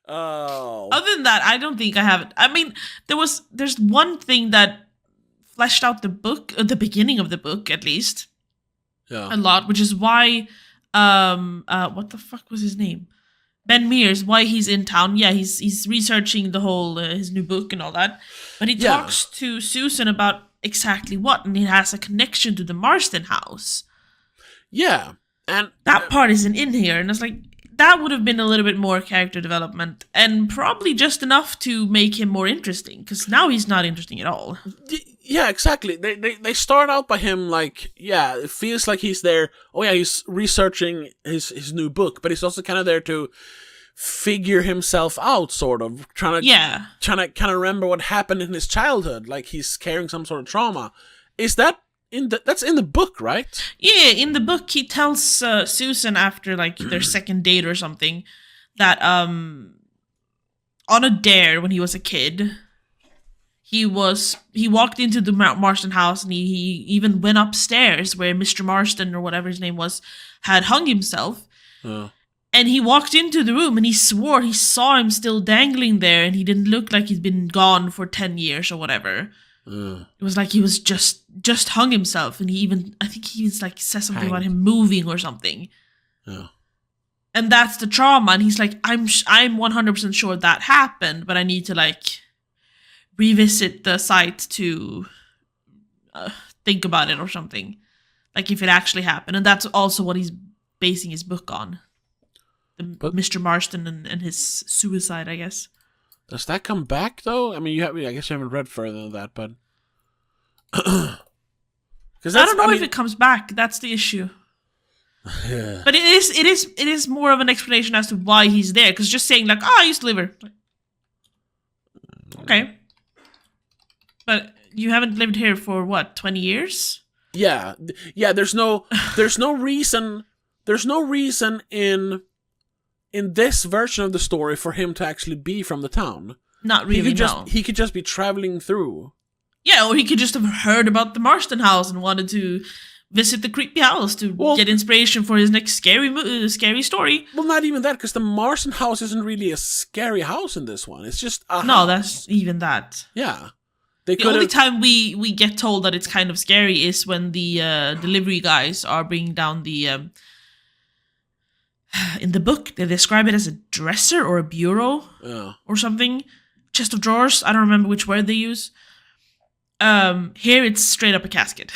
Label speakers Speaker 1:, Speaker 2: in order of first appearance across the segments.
Speaker 1: Oh.
Speaker 2: Other than that, I don't think I have it. I mean, there's one thing that fleshed out the book, the beginning of the book at least, a lot, which is why, what the fuck was his name? Ben Mears, why he's in town. Yeah, he's researching the whole his new book and all that, but he talks to Susan about exactly what, and it has a connection to the Marston house.
Speaker 1: Yeah, and
Speaker 2: that part isn't in here, and it's like that would have been a little bit more character development, and probably just enough to make him more interesting. Because now he's not interesting at all.
Speaker 1: Yeah, exactly. They start out by him like, yeah, it feels like he's there. Oh yeah, he's researching his new book, but he's also kind of there to figure himself out, sort of trying to kind of remember what happened in his childhood, like he's carrying some sort of trauma. Is that that's in the book, right?
Speaker 2: Yeah, in the book he tells Susan after like their second date or something that on a dare when he was a kid, he walked into the Marston house, and he even went upstairs where Mr. Marston, or whatever his name was, had hung himself. And he walked into the room, and he swore he saw him still dangling there, and he didn't look like he'd been gone for 10 years or whatever. It was like he was just hung himself, and I think he like says something about him moving or something.
Speaker 1: Yeah.
Speaker 2: And that's the trauma, and he's like, I'm 100% sure that happened, but I need to like revisit the site to think about it or something, like if it actually happened. And that's also what he's basing his book on, Mr. Marston and his suicide, I guess.
Speaker 1: Does that come back though? I mean, I guess you haven't read further than that, but because
Speaker 2: I don't know if it comes back. That's the issue. Yeah. But it is more of an explanation as to why he's there. Because just saying like, "Oh, I used to live here." Okay, but you haven't lived here for what, 20 years?
Speaker 1: Yeah. There's no reason in this version of the story for him to actually be from the town.
Speaker 2: Not really,
Speaker 1: He could just be traveling through.
Speaker 2: Yeah, or he could just have heard about the Marston house and wanted to visit the creepy house to get inspiration for his next scary story.
Speaker 1: Well, not even that, because the Marston house isn't really a scary house in this one. It's just a
Speaker 2: No,
Speaker 1: house.
Speaker 2: that's even that.
Speaker 1: Yeah.
Speaker 2: The only time we get told that it's kind of scary is when the delivery guys are bringing down the... in the book, they describe it as a dresser or a bureau or something. Chest of drawers. I don't remember which word they use. Here it's straight up a casket.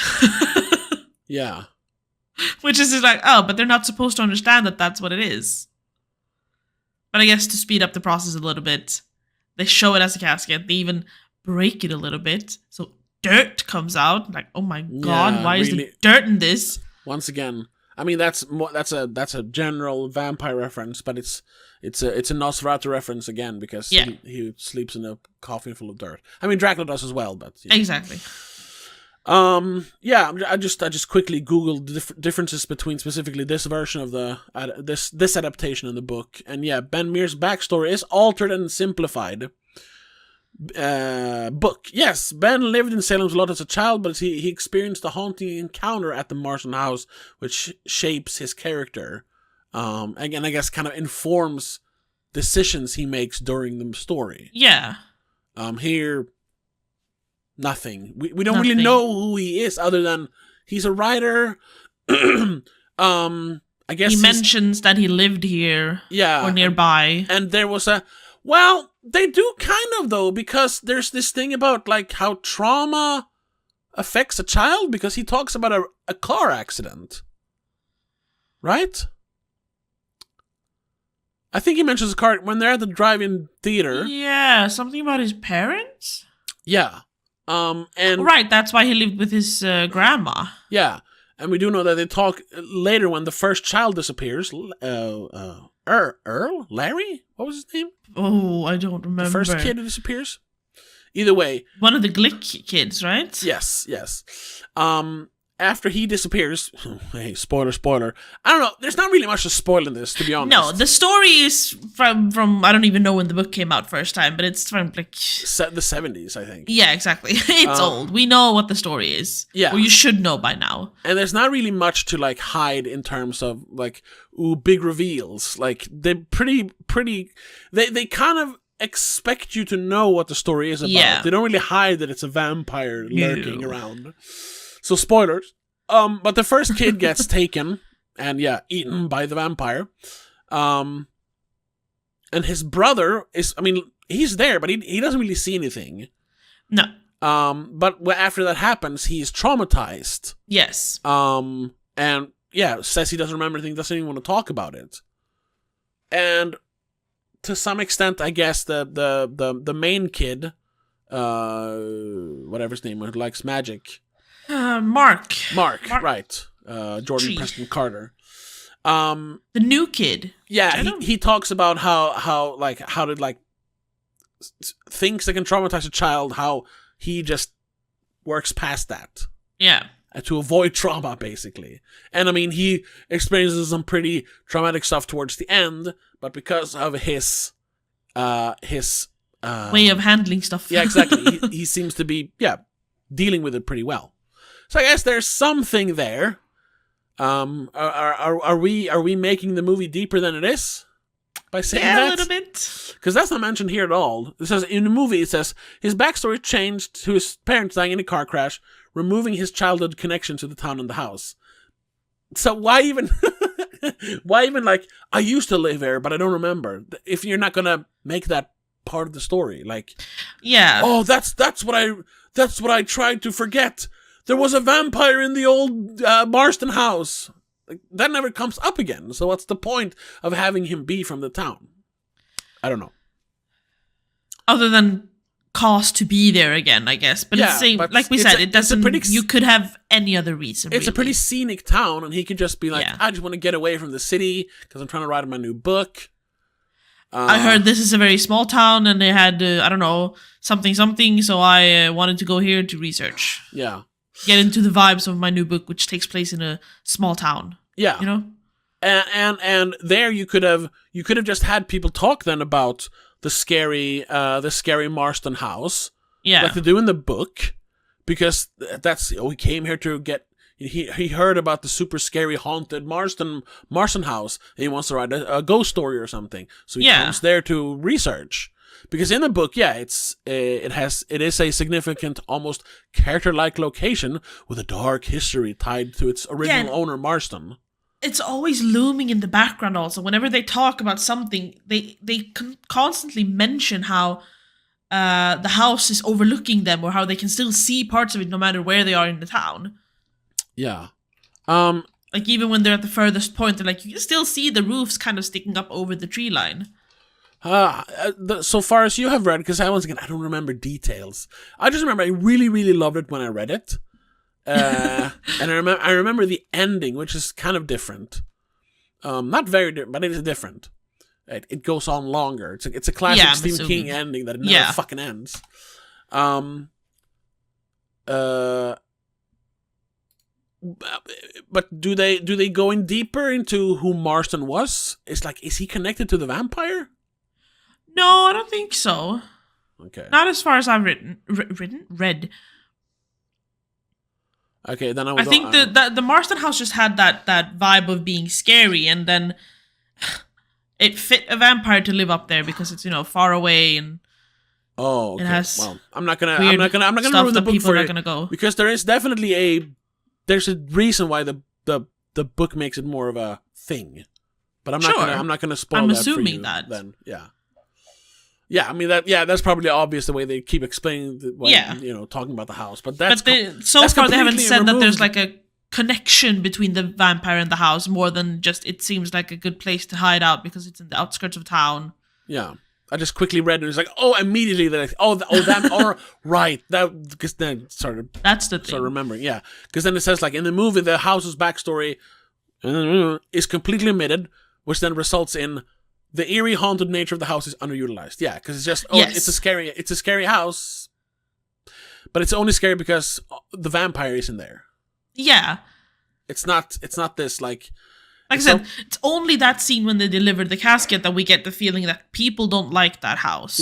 Speaker 1: Yeah.
Speaker 2: Which is just like, oh, but they're not supposed to understand that that's what it is. But I guess to speed up the process a little bit, they show it as a casket. They even break it a little bit. So dirt comes out. Like, oh my god, why is there dirt in this?
Speaker 1: Once again, I mean that's a general vampire reference, but it's a Nosferatu reference again, because he sleeps in a coffin full of dirt. I mean Dracula does as well, but
Speaker 2: exactly.
Speaker 1: I just quickly googled the differences between specifically this version of the this adaptation in the book, and Ben Mears' backstory is altered and simplified. Book. Yes, Ben lived in Salem's Lot as a child, but he experienced a haunting encounter at the Marston house, which shapes his character. Again, I guess kind of informs decisions he makes during the story.
Speaker 2: Yeah.
Speaker 1: Here, nothing. We don't really know who he is, other than he's a writer. I guess
Speaker 2: he mentions that he lived here, or nearby,
Speaker 1: and there was a. Well, they do kind of, though, because there's this thing about like how trauma affects a child, because he talks about a car accident, right? I think he mentions a car when they're at the drive-in theater.
Speaker 2: Yeah, something about his parents.
Speaker 1: Yeah, and
Speaker 2: right, that's why he lived with his grandma.
Speaker 1: Yeah, and we do know that they talk later when the first child disappears. Earl? Larry? What was his name?
Speaker 2: Oh, I don't remember.
Speaker 1: The first kid who disappears? Either way.
Speaker 2: One of the Glick kids, right?
Speaker 1: Yes. after he disappears, hey, spoiler. I don't know. There's not really much to spoil in this, to be honest.
Speaker 2: No, the story is from I don't even know when the book came out first time, but it's from like
Speaker 1: the 70s, I think.
Speaker 2: Yeah, exactly. It's old. We know what the story is.
Speaker 1: Yeah.
Speaker 2: Or you should know by now.
Speaker 1: And there's not really much to like hide in terms of like big reveals. Like they're pretty. They kind of expect you to know what the story is about.
Speaker 2: Yeah.
Speaker 1: They don't really hide that it's a vampire lurking around. So spoilers. But the first kid gets taken and eaten by the vampire. And his brother he's there, but he doesn't really see anything.
Speaker 2: No.
Speaker 1: But after that happens, he's traumatized.
Speaker 2: Yes.
Speaker 1: And says he doesn't remember anything, doesn't even want to talk about it. And to some extent, I guess the main kid, whatever his name was, likes magic.
Speaker 2: Mark,
Speaker 1: right. Jordan Preston Carter.
Speaker 2: The new kid.
Speaker 1: Yeah, he talks about how did things that can traumatize a child, how he just works past that.
Speaker 2: Yeah.
Speaker 1: To avoid trauma, basically. And he experiences some pretty traumatic stuff towards the end, but because of his
Speaker 2: way of handling stuff.
Speaker 1: Yeah, exactly. he seems to be dealing with it pretty well. So I guess there's something there. Are we making the movie deeper than it is by saying that?
Speaker 2: A little bit.
Speaker 1: Because that's not mentioned here at all. It says in the movie, it says his backstory changed to his parents dying in a car crash, removing his childhood connection to the town and the house. So why even like, I used to live here, but I don't remember? If you're not gonna make that part of the story, like, oh, that's what I tried to forget. There was a vampire in the old Marston house. Like, that never comes up again. So what's the point of having him be from the town? I don't know.
Speaker 2: Other than cost to be there again, I guess. But it's same,
Speaker 1: but
Speaker 2: like we said, it doesn't. You could have any other reason.
Speaker 1: It's
Speaker 2: really.
Speaker 1: a pretty scenic town, and he could just be like, I just want to get away from the city because I'm trying to write my new book.
Speaker 2: I heard this is a very small town, and they had I don't know something, so I wanted to go here to research.
Speaker 1: Yeah.
Speaker 2: Get into the vibes of my new book, which takes place in a small town.
Speaker 1: Yeah,
Speaker 2: you know,
Speaker 1: and there you could have just had people talk then about the scary Marston house, like they do in the book, because he came here to get. He heard about the super scary haunted Marston house, and he wants to write a ghost story or something. So he comes there to research. Because in the book, it is a significant, almost character-like location with a dark history tied to its original owner, Marston.
Speaker 2: It's always looming in the background also. Whenever they talk about something, they constantly mention how the house is overlooking them, or how they can still see parts of it no matter where they are in the town.
Speaker 1: Yeah.
Speaker 2: Like, even when they're at the furthest point, they're like, you can still see the roofs kind of sticking up over the tree line.
Speaker 1: So far as you have read, because once again, I don't remember details. I just remember I really, really loved it when I read it. And I remember the ending, which is kind of different. Not very different, but it is different. It goes on longer. It's a classic Stephen King ending that it never fucking ends. But do they go in deeper into who Marston was? It's like, is he connected to the vampire?
Speaker 2: No, I don't think so.
Speaker 1: Okay.
Speaker 2: Not as far as I've read.
Speaker 1: Okay, then
Speaker 2: I think the Marston house just had that vibe of being scary, and then it fit a vampire to live up there because it's far away, and
Speaker 1: it has. Well, I'm not gonna ruin the book
Speaker 2: for
Speaker 1: you,
Speaker 2: gonna go.
Speaker 1: Because there is definitely there's a reason why the book makes it more of a thing, but I'm not gonna spoil that for you. I'm assuming that. Then yeah, I mean that's probably obvious the way they keep explaining, talking about the house. But
Speaker 2: so far they haven't said that there's like a connection between the vampire and the house, more than just it seems like a good place to hide out because it's in the outskirts of town.
Speaker 1: Yeah, I just quickly read it. It's like, immediately that right, that because then
Speaker 2: that's the thing.
Speaker 1: Start remembering, because then it says like in the movie the house's backstory is completely omitted, which then results in the eerie, haunted nature of the house is underutilized. Yeah, because it's just it's a scary house, but it's only scary because the vampire isn't there.
Speaker 2: Yeah.
Speaker 1: It's not this like
Speaker 2: Like I said, it's only that scene when they deliver the casket that we get the feeling that people don't like that house.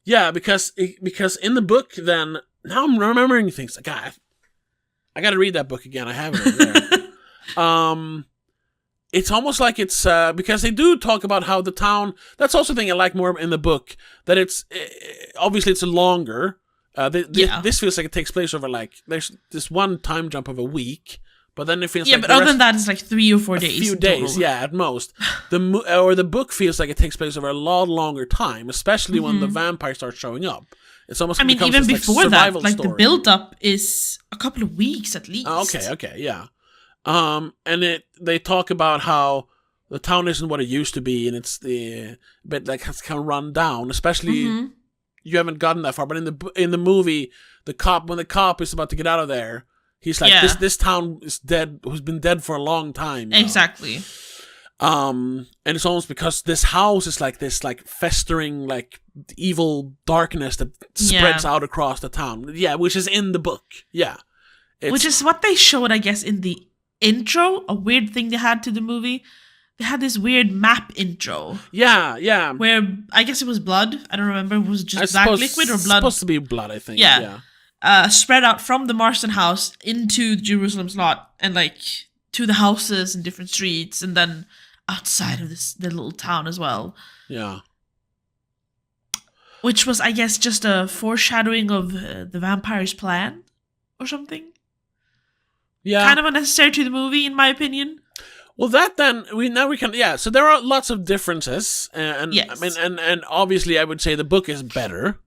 Speaker 1: Yeah, because in the book, then now I'm remembering things. God, I got to read that book again. I have it over there. It's almost like it's because they do talk about how the town. That's also a thing I like more in the book. That it's obviously it's longer. This feels like it takes place over like there's this one time jump of a week. But then it feels like
Speaker 2: but other than that, it's like 3 or 4 days.
Speaker 1: A few days, yeah, at most. The book feels like it takes place over a lot longer time, especially when the vampire starts showing up. It's almost.
Speaker 2: Even before that, like the build-up is a couple of weeks at least.
Speaker 1: Okay, yeah. And they talk about how the town isn't what it used to be, and it's but like has kind of run down. Especially you haven't gotten that far, but in the movie, when the cop is about to get out of there. He's like, this town is dead, who's been dead for a long time.
Speaker 2: Exactly.
Speaker 1: And it's almost because this house is like this, like, festering, like, evil darkness that spreads out across the town. Yeah, which is in the book. Yeah.
Speaker 2: Which is what they showed, I guess, in the intro. A weird thing they had to the movie. They had this weird map intro.
Speaker 1: Yeah.
Speaker 2: Where, I guess it was blood. I don't remember. It was just black liquid or blood?
Speaker 1: Supposed to be blood, I think.
Speaker 2: Yeah. Spread out from the Marston house into Jerusalem's lot and like to the houses and different streets and then outside of the little town as well.
Speaker 1: Yeah.
Speaker 2: Which was, I guess, just a foreshadowing of the vampire's plan or something.
Speaker 1: Yeah.
Speaker 2: Kind of unnecessary to the movie, in my opinion.
Speaker 1: Well, that then we can so there are lots of differences and
Speaker 2: yes.
Speaker 1: I mean and obviously I would say the book is better.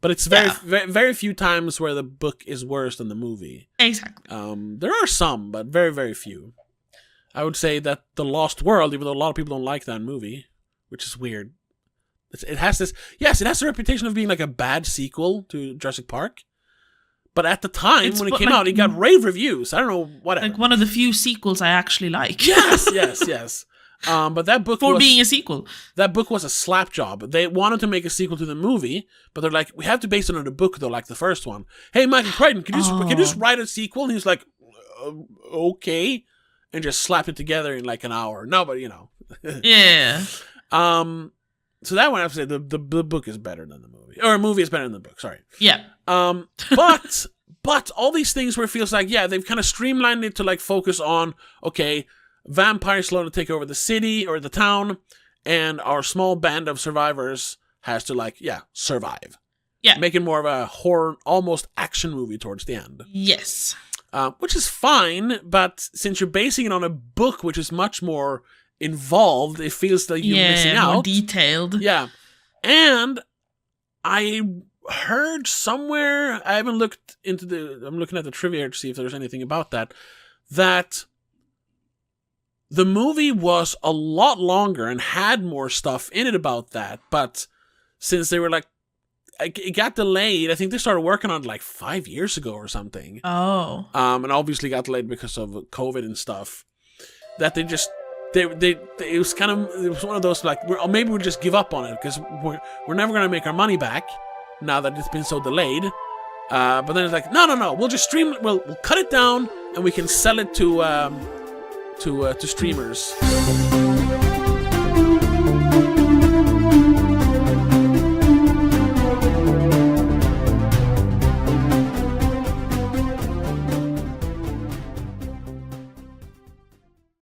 Speaker 1: But it's very few times where the book is worse than the movie.
Speaker 2: Exactly.
Speaker 1: There are some, but very, very few. I would say that The Lost World, even though a lot of people don't like that movie, which is weird. It has the reputation of being like a bad sequel to Jurassic Park. But at the time, when it came out, it got rave reviews. I don't know, whatever.
Speaker 2: Like one of the few sequels I actually like.
Speaker 1: Yes. But that book
Speaker 2: being a sequel.
Speaker 1: That book was a slap job. They wanted to make a sequel to the movie, but they're like, we have to base it on a book though, like the first one. Hey, Michael Crichton, can you just write a sequel? And he's like, okay, and just slapped it together in like an hour. No, but you know.
Speaker 2: Yeah.
Speaker 1: So that one I have to say the book is better than the movie, or a movie is better than the book. Sorry.
Speaker 2: Yeah.
Speaker 1: But all these things where it feels like they've kind of streamlined it to like focus on vampires slowly take over the city or the town, and our small band of survivors has to survive.
Speaker 2: Yeah.
Speaker 1: Make it more of a horror, almost action movie towards the end.
Speaker 2: Yes.
Speaker 1: Which is fine, but since you're basing it on a book which is much more involved, it feels like you're missing out.
Speaker 2: More detailed.
Speaker 1: Yeah. And I heard somewhere, I haven't looked into I'm looking at the trivia to see if there's anything about that the movie was a lot longer and had more stuff in it about that, but since they were like, it got delayed. I think they started working on it like 5 years ago or something.
Speaker 2: Oh.
Speaker 1: And obviously got delayed because of COVID and stuff. That it was one of those like, maybe we'll just give up on it because we're never gonna make our money back now that it's been so delayed. But then it's like, no, we'll just we'll cut it down and we can sell it to streamers.